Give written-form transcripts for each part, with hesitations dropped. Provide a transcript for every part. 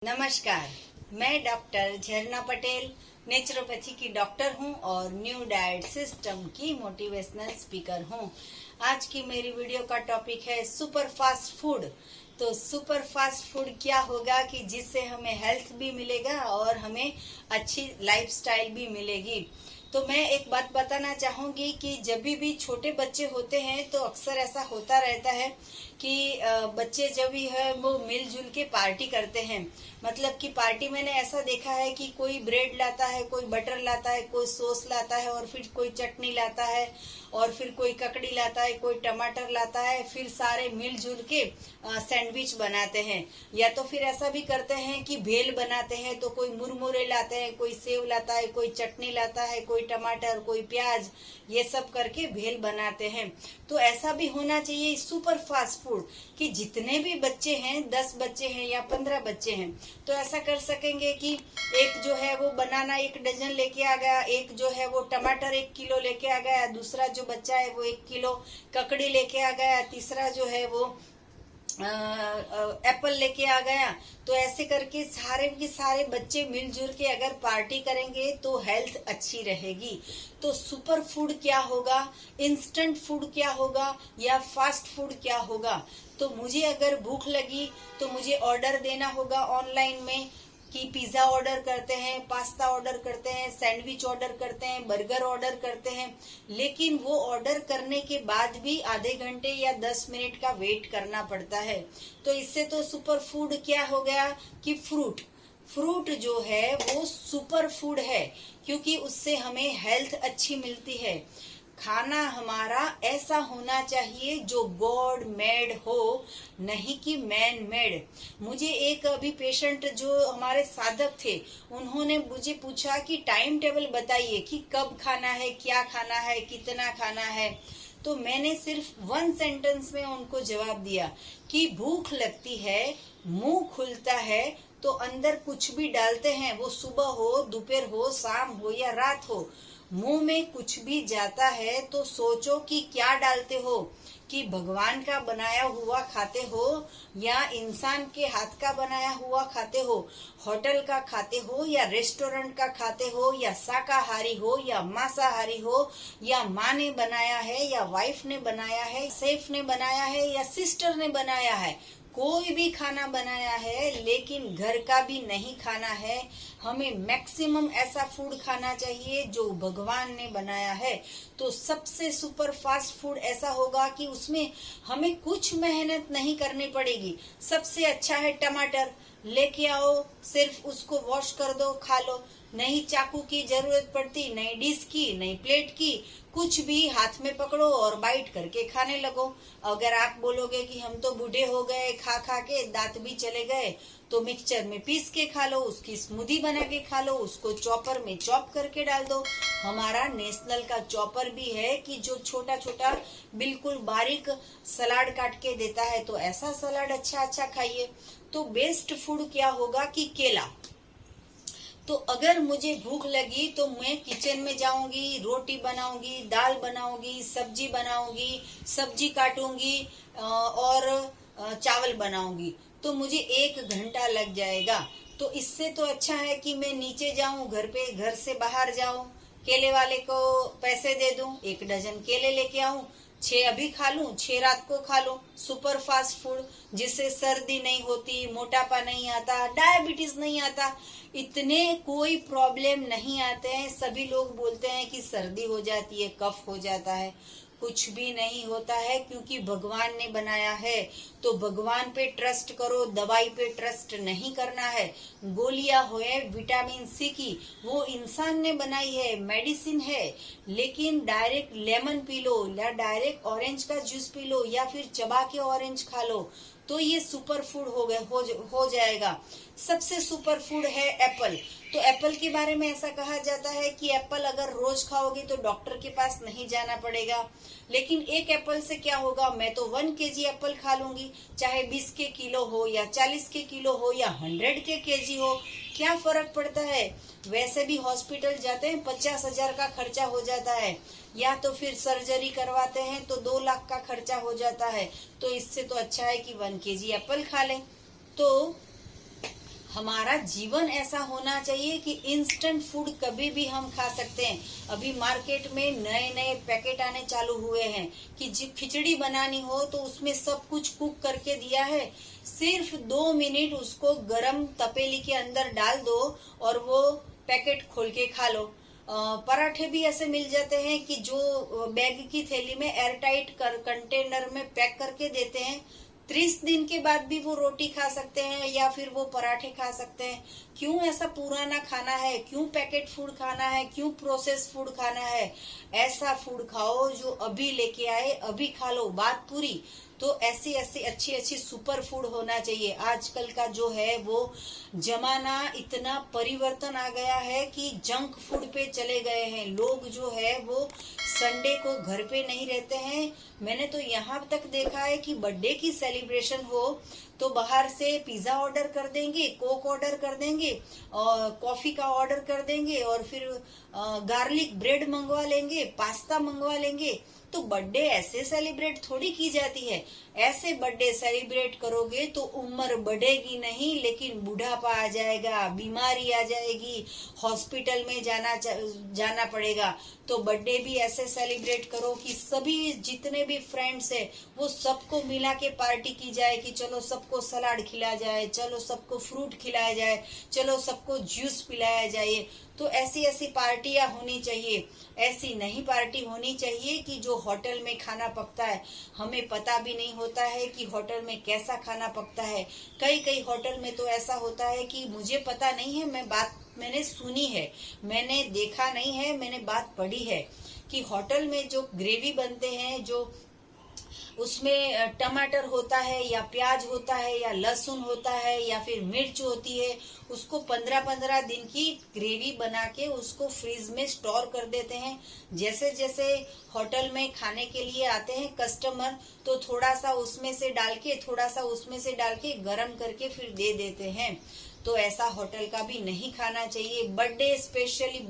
नमस्कार, मैं डॉक्टर झरना पटेल नेचुरोपैथी की डॉक्टर हूं और न्यू डाइट सिस्टम की मोटिवेशनल स्पीकर हूं। आज की मेरी वीडियो का टॉपिक है सुपर फास्ट फूड। तो सुपर फास्ट फूड क्या होगा कि जिससे हमें हेल्थ भी मिलेगा और हमें अच्छी लाइफस्टाइल भी मिलेगी। तो मैं एक बात बताना चाहूंगी कि जब भी छोटे बच्चे होते हैं तो अक्सर ऐसा होता रहता है कि बच्चे जब भी है वो मिलजुल के पार्टी करते हैं। मतलब कि पार्टी मैंने ऐसा देखा है कि कोई ब्रेड लाता है, कोई बटर लाता है, कोई सॉस लाता है और फिर कोई चटनी लाता है और फिर कोई ककड़ी लाता है, कोई टमाटर लाता है, फिर सारे मिलजुल के सैंडविच बनाते हैं। या तो फिर ऐसा भी करते हैं कि भेल बनाते हैं, तो कोई मुरमुरे लाते हैं, कोई सेव लाता है, कोई चटनी लाता है, कोई टमाटर, कोई प्याज, ये सब करके भेल बनाते हैं। तो ऐसा भी होना चाहिए सुपर फास्ट फूड कि जितने भी बच्चे हैं, 10 बच्चे हैं या 15 बच्चे हैं, तो ऐसा कर सकेंगे कि एक जो है वो बनाना 1 डजन लेके आ गया, एक जो है वो टमाटर 1 किलो लेके आ गया, दूसरा जो बच्चा है वो 1 किलो ककड़ी लेके आ गया, तीसरा जो है वो एप्पल लेके आ गया। तो ऐसे करके सारे के सारे बच्चे मिलजुल के अगर पार्टी करेंगे तो हेल्थ अच्छी रहेगी। तो सुपर फूड क्या होगा, इंस्टेंट फूड क्या होगा या फास्ट फूड क्या होगा। तो मुझे अगर भूख लगी तो मुझे ऑर्डर देना होगा ऑनलाइन में कि पिज्जा ऑर्डर करते हैं, पास्ता ऑर्डर करते हैं, सैंडविच ऑर्डर करते हैं, बर्गर ऑर्डर करते हैं, लेकिन वो ऑर्डर करने के बाद भी आधे घंटे या 10 मिनट का वेट करना पड़ता है। तो इससे तो सुपर फूड क्या हो गया कि फ्रूट जो है वो सुपर फूड है, क्योंकि उससे हमें हेल्थ अच्छी मिलती है। खाना हमारा ऐसा होना चाहिए जो गॉड मेड हो, नहीं कि मैन मेड। मुझे एक अभी पेशेंट जो हमारे साधक थे, उन्होंने मुझे पूछा कि टाइम टेबल बताइए कि कब खाना है, क्या खाना है, कितना खाना है। तो मैंने सिर्फ 1 सेंटेंस में उनको जवाब दिया कि भूख लगती है, मुंह खुलता है तो अंदर कुछ भी डालते हैं, वो सुबह हो, दोपहर हो, शाम हो या रात हो, मुंह में कुछ भी जाता है तो सोचो कि क्या डालते हो, कि भगवान का बनाया हुआ खाते हो या इंसान के हाथ का बनाया हुआ खाते हो, होटल का खाते हो या रेस्टोरेंट का खाते हो, या शाकाहारी हो या मांसाहारी हो, या माँ ने बनाया है या वाइफ ने बनाया है, सेफ ने बनाया है या सिस्टर ने बनाया है, कोई भी खाना बनाया है, लेकिन घर का भी नहीं खाना है। हमें मैक्सिमम ऐसा फूड खाना चाहिए जो भगवान ने बनाया है। तो सबसे सुपर फास्ट फूड ऐसा होगा कि उसमें हमें कुछ मेहनत नहीं करनी पड़ेगी। सबसे अच्छा है टमाटर, लेके आओ, सिर्फ उसको वॉश कर दो, खा लो। नहीं चाकू की जरूरत पड़ती, नहीं डिश की, नहीं प्लेट की, कुछ भी हाथ में पकड़ो और बाइट करके खाने लगो। अगर आप बोलोगे कि हम तो बूढ़े हो गए, खा खा के दांत भी चले गए, तो मिक्सचर में पीस के खा लो, उसकी स्मूदी बना के खा लो, उसको चॉपर में चॉप करके डाल दो। हमारा नेशनल का चॉपर भी है कि जो छोटा छोटा बिल्कुल बारीक सलाद काट के देता है, तो ऐसा सलाद अच्छा अच्छा खाइए। तो बेस्ट फूड क्या होगा कि केला। तो अगर मुझे भूख लगी तो मैं किचन में जाऊंगी, रोटी बनाऊंगी, दाल बनाऊंगी, सब्जी बनाऊंगी, सब्जी काटूंगी और चावल बनाऊंगी, तो मुझे 1 घंटा लग जाएगा। तो इससे तो अच्छा है कि मैं नीचे जाऊं, घर से बाहर जाऊं, केले वाले को पैसे दे दूं, 1 डजन केले लेके आऊं, 6 अभी खा लूं, 6 रात को खा लूं। सुपर फास्ट फूड जिससे सर्दी नहीं होती, मोटापा नहीं आता, डायबिटीज नहीं आता, इतने कोई प्रॉब्लम नहीं आते हैं। सभी लोग बोलते हैं कि सर्दी हो जाती है, कफ हो जाता है, कुछ भी नहीं होता है, क्योंकि भगवान ने बनाया है। तो भगवान पे ट्रस्ट करो, दवाई पे ट्रस्ट नहीं करना है। गोलियां हो विटामिन सी की, वो इंसान ने बनाई है, मेडिसिन है, लेकिन डायरेक्ट लेमन पी लो या डायरेक्ट ऑरेंज का जूस पी लो या फिर चबा के ऑरेंज खा लो, तो ये सुपर फूड हो जाएगा। सबसे सुपर फूड है एप्पल। तो एप्पल के बारे में ऐसा कहा जाता है कि एप्पल अगर रोज खाओगे तो डॉक्टर के पास नहीं जाना पड़ेगा। लेकिन एक एप्पल से क्या होगा, मैं तो 1 केजी एप्पल खा लूंगी, चाहे 20 के किलो हो या 40 के किलो हो या 100 के केजी हो, क्या फर्क पड़ता है। वैसे भी हॉस्पिटल जाते हैं 50,000 का खर्चा हो जाता है, या तो फिर सर्जरी करवाते हैं तो 2 लाख का खर्चा हो जाता है। तो इससे तो अच्छा है कि 1 केजी एप्पल खा लें। तो हमारा जीवन ऐसा होना चाहिए कि इंस्टेंट फूड कभी भी हम खा सकते हैं। अभी मार्केट में नए नए पैकेट आने चालू हुए हैं कि खिचड़ी बनानी हो तो उसमें सब कुछ कुक करके दिया है, सिर्फ 2 मिनट उसको गरम तपेली के अंदर डाल दो और वो पैकेट खोल के खा लो। पराठे भी ऐसे मिल जाते हैं कि जो बैग की थैली में एयरटाइट कंटेनर में पैक करके देते हैं। 30 दिन के बाद भी वो रोटी खा सकते हैं या फिर वो पराठे खा सकते हैं। क्यों ऐसा पुराना खाना है, क्यों पैकेट फूड खाना है, क्यों प्रोसेस फूड खाना है? ऐसा फूड खाओ जो अभी लेके आए अभी खा लो, बात पूरी। तो ऐसी ऐसी अच्छी अच्छी सुपर फूड होना चाहिए। आजकल का जो है वो जमाना इतना परिवर्तन आ गया है कि जंक फूड पे चले गए हैं लोग। जो है वो संडे को घर पे नहीं रहते हैं। मैंने तो यहाँ तक देखा है कि बर्थडे की सेलिब्रेशन हो तो बाहर से पिज्जा ऑर्डर कर देंगे, कोक ऑर्डर कर देंगे और कॉफी का ऑर्डर कर देंगे और फिर गार्लिक ब्रेड मंगवा लेंगे, पास्ता मंगवा लेंगे। तो बर्थडे ऐसे सेलिब्रेट थोड़ी की जाती है। ऐसे बर्थडे सेलिब्रेट करोगे तो उम्र बढ़ेगी नहीं लेकिन बुढ़ापा आ जाएगा, बीमारी आ जाएगी, हॉस्पिटल में जाना पड़ेगा। तो बर्थडे भी ऐसे सेलिब्रेट करो कि सभी जितने भी फ्रेंड्स है वो सबको मिला के पार्टी की जाए कि चलो सबको सलाद खिलाया जाए, चलो सबको फ्रूट खिलाया जाए, चलो सबको जूस पिलाया जाए। तो ऐसी ऐसी पार्टियां होनी चाहिए। ऐसी नहीं पार्टी होनी चाहिए कि जो होटल में खाना पकता है हमें पता भी नहीं होता है कि होटल में कैसा खाना पकता है। कई कई होटल में तो ऐसा होता है कि मुझे पता नहीं है, मैंने सुनी है, मैंने देखा नहीं है, मैंने बात पढ़ी है कि होटल में जो ग्रेवी बनते हैं, जो उसमें टमाटर होता है या प्याज होता है या लहसुन होता है या फिर मिर्च होती है, उसको 15-15 दिन की ग्रेवी बना के उसको फ्रीज में स्टोर कर देते हैं। जैसे जैसे होटल में खाने के लिए आते हैं कस्टमर तो थोड़ा सा उसमें से डाल के, थोड़ा सा उसमें से डाल के गरम करके फिर दे देते हैं। तो ऐसा होटल का भी नहीं खाना चाहिए। बर्थडे स्पेशली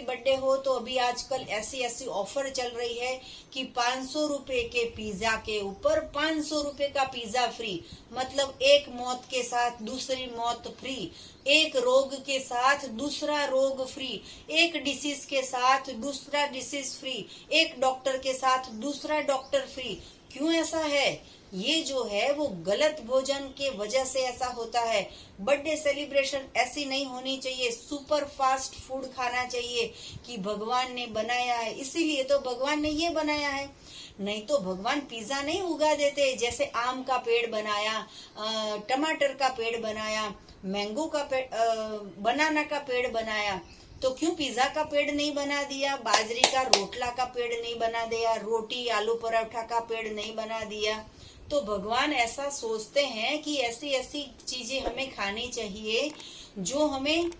बर्थडे हो तो अभी आजकल ऐसी ऐसी ऑफर चल रही है कि 500 रुपए के पिज्जा के ऊपर 500 रुपए का पिज्जा फ्री। मतलब एक मौत के साथ दूसरी मौत फ्री, एक रोग के साथ दूसरा रोग फ्री, एक डिसीज के साथ दूसरा डिसीज फ्री, एक डॉक्टर के साथ दूसरा डॉक्टर फ्री। क्यों ऐसा है? ये जो है वो गलत भोजन के वजह से ऐसा होता है। बर्थडे सेलिब्रेशन ऐसी नहीं होनी चाहिए। सुपर फास्ट फूड खाना चाहिए कि भगवान ने बनाया है, इसीलिए तो भगवान ने ये बनाया है। नहीं तो भगवान पिज्जा नहीं उगा देते। जैसे आम का पेड़ बनाया, टमाटर का पेड़ बनाया, मैंगो का पेड़, बनाना का पेड़ बनाया, तो क्यों पिज्जा का पेड़ नहीं बना दिया? बाजरी का रोटला का पेड़ नहीं बना दिया? रोटी आलू पराठा का पेड़ नहीं बना दिया? तो भगवान ऐसा सोचते हैं कि ऐसी ऐसी चीजें हमें खानी चाहिए जो हमें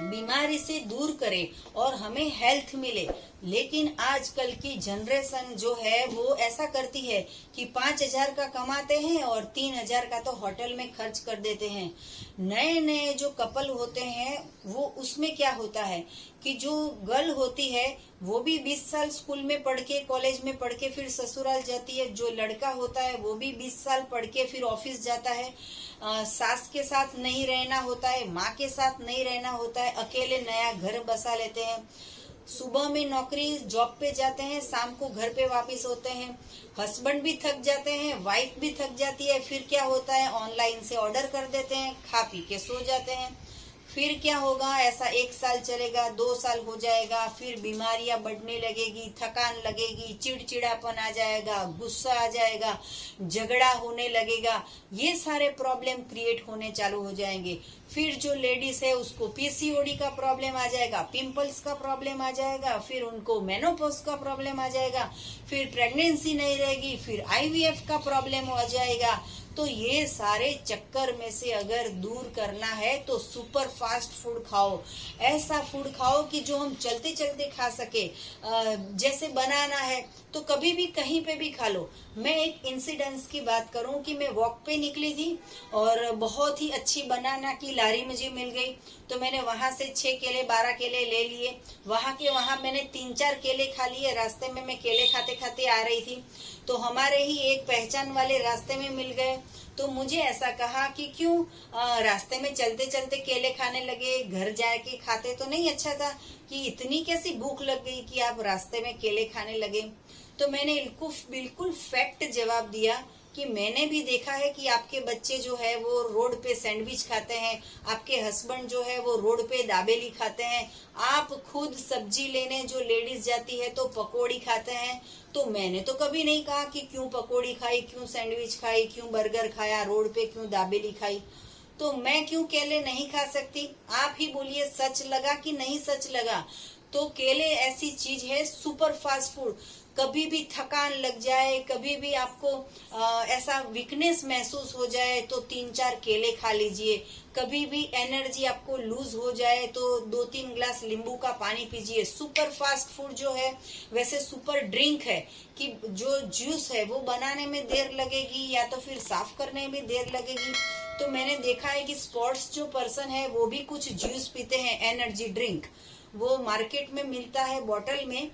बीमारी से दूर करे और हमें हेल्थ मिले। लेकिन आजकल की जनरेशन जो है वो ऐसा करती है कि 5,000 का कमाते हैं और 3,000 का तो होटल में खर्च कर देते हैं। नए नए जो कपल होते हैं वो उसमें क्या होता है कि जो गर्ल होती है वो भी 20 साल स्कूल में पढ़ के, कॉलेज में पढ़ के फिर ससुराल जाती है। जो लड़का होता है वो भी 20 साल पढ़ के फिर ऑफिस जाता है। सास के साथ नहीं रहना होता है, माँ के साथ नहीं रहना होता है, अकेले नया घर बसा लेते हैं। सुबह में नौकरी जॉब पे जाते हैं, शाम को घर पे वापस होते हैं। हस्बैंड भी थक जाते हैं, वाइफ भी थक जाती है। फिर क्या होता है, ऑनलाइन से ऑर्डर कर देते हैं, खा पी के सो जाते हैं। फिर क्या होगा, ऐसा 1 साल चलेगा, 2 साल हो जाएगा, फिर बीमारियां बढ़ने लगेगी, थकान लगेगी, चिड़चिड़ापन आ जाएगा, गुस्सा आ जाएगा, झगड़ा होने लगेगा। ये सारे प्रॉब्लम क्रिएट होने चालू हो जाएंगे। फिर जो लेडीज है उसको पीसीओडी का प्रॉब्लम आ जाएगा, पिंपल्स का प्रॉब्लम आ जाएगा, फिर उनको मेनोपॉज का प्रॉब्लम आ जाएगा, फिर प्रेगनेंसी नहीं रहेगी, फिर आईवीएफ का प्रॉब्लम हो जाएगा। तो ये सारे चक्कर में से अगर दूर करना है तो सुपर फास्ट फूड खाओ। ऐसा फूड खाओ कि जो हम चलते चलते खा सके। जैसे बनाना है तो कभी भी कहीं पे भी खा लो। मैं एक इंसिडेंस की बात करूं कि मैं वॉक पे निकली थी और बहुत ही अच्छी बनाना की लारी मुझे मिल गई। तो मैंने वहां से 6 केले 12 केले ले लिए। वहां मैंने 3-4 केले खा लिए। रास्ते में मैं केले खाते खाते आ रही थी तो हमारे ही एक पहचान वाले रास्ते में मिल गए। तो मुझे ऐसा कहा कि क्यों रास्ते में चलते चलते केले खाने लगे, घर जाके खाते तो नहीं अच्छा था, कि इतनी कैसी भूख लग गई कि आप रास्ते में केले खाने लगे। तो मैंने बिल्कुल फैक्ट जवाब दिया कि मैंने भी देखा है कि आपके बच्चे जो है वो रोड पे सैंडविच खाते हैं, आपके हस्बैंड जो है वो रोड पे दाबेली खाते हैं, आप खुद सब्जी लेने जो लेडीज जाती है तो पकोड़ी खाते हैं। तो मैंने तो कभी नहीं कहा कि क्यों पकोड़ी खाई, क्यों सैंडविच खाई, क्यों बर्गर खाया, रोड पे क्यों दाबेली खाई। तो मैं क्यों केले नहीं खा सकती? आप ही बोलिए, सच लगा कि नहीं सच लगा? तो केले ऐसी चीज है, सुपर फास्ट फूड। कभी भी थकान लग जाए, कभी भी आपको ऐसा वीकनेस महसूस हो जाए तो 3-4 केले खा लीजिए। कभी भी एनर्जी आपको लूज हो जाए तो 2-3 ग्लास नींबू का पानी पीजिए। सुपर फास्ट फूड जो है वैसे सुपर ड्रिंक है, कि जो जूस है वो बनाने में देर लगेगी या तो फिर साफ करने में देर लगेगी। तो मैंने देखा है कि स्पोर्ट्स जो पर्सन है वो भी कुछ जूस पीते हैं, एनर्जी ड्रिंक। वो मार्केट में मिलता है बॉटल में,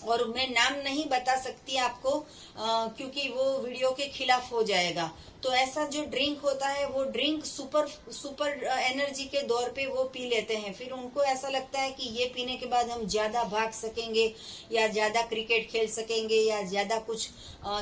और मैं नाम नहीं बता सकती आपको क्योंकि वो वीडियो के खिलाफ हो जाएगा। तो ऐसा जो ड्रिंक होता है वो ड्रिंक सुपर एनर्जी के दौर पे वो पी लेते हैं। फिर उनको ऐसा लगता है कि ये पीने के बाद हम ज्यादा भाग सकेंगे, या ज्यादा क्रिकेट खेल सकेंगे, या ज्यादा कुछ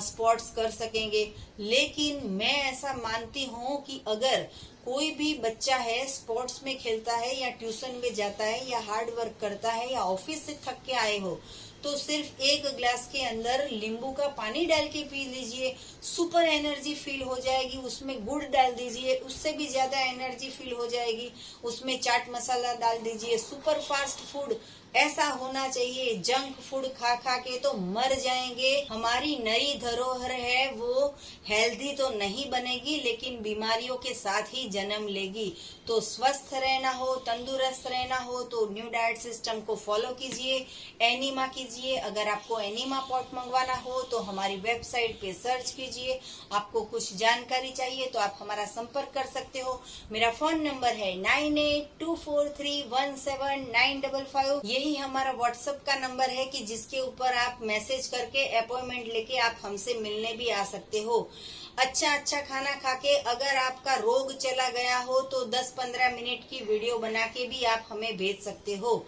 स्पोर्ट्स कर सकेंगे। लेकिन मैं ऐसा मानती हूँ कि अगर कोई भी बच्चा है स्पोर्ट्स में खेलता है, या ट्यूशन में जाता है, या हार्ड वर्क करता है, या ऑफिस से थक के आए हो, तो सिर्फ 1 ग्लास के अंदर नींबू का पानी डाल के पी लीजिए, सुपर एनर्जी फील हो जाएगी। उसमें गुड़ डाल दीजिए, उससे भी ज्यादा एनर्जी फील हो जाएगी। उसमें चाट मसाला डाल दीजिए। सुपर फास्ट फूड ऐसा होना चाहिए, जंक फूड खा खा के तो मर जाएंगे। हमारी नई धरोहर है वो हेल्दी तो नहीं बनेगी, लेकिन बीमारियों के साथ ही जन्म लेगी। तो स्वस्थ रहना हो, तंदुरुस्त रहना हो तो न्यू डाइट सिस्टम को फॉलो कीजिए, एनिमा कीजिए। अगर आपको एनिमा पॉट मंगवाना हो तो हमारी वेबसाइट पे सर्च कीजिए। आपको कुछ जानकारी चाहिए तो आप हमारा संपर्क कर सकते हो। मेरा फोन नंबर है 9824317955। यही हमारा व्हाट्सएप का नंबर है कि जिसके ऊपर आप मैसेज करके अपॉइंटमेंट लेके आप हमसे मिलने भी आ सकते हो। अच्छा खाना खा के अगर आपका रोग चला गया हो तो 10-15 मिनट की वीडियो बना के भी आप हमें भेज सकते हो।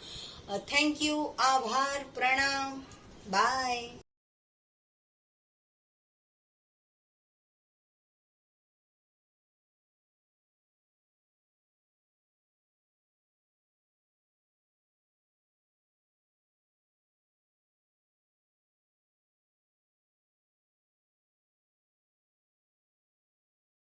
थैंक यू, आभार, प्रणाम, बाय।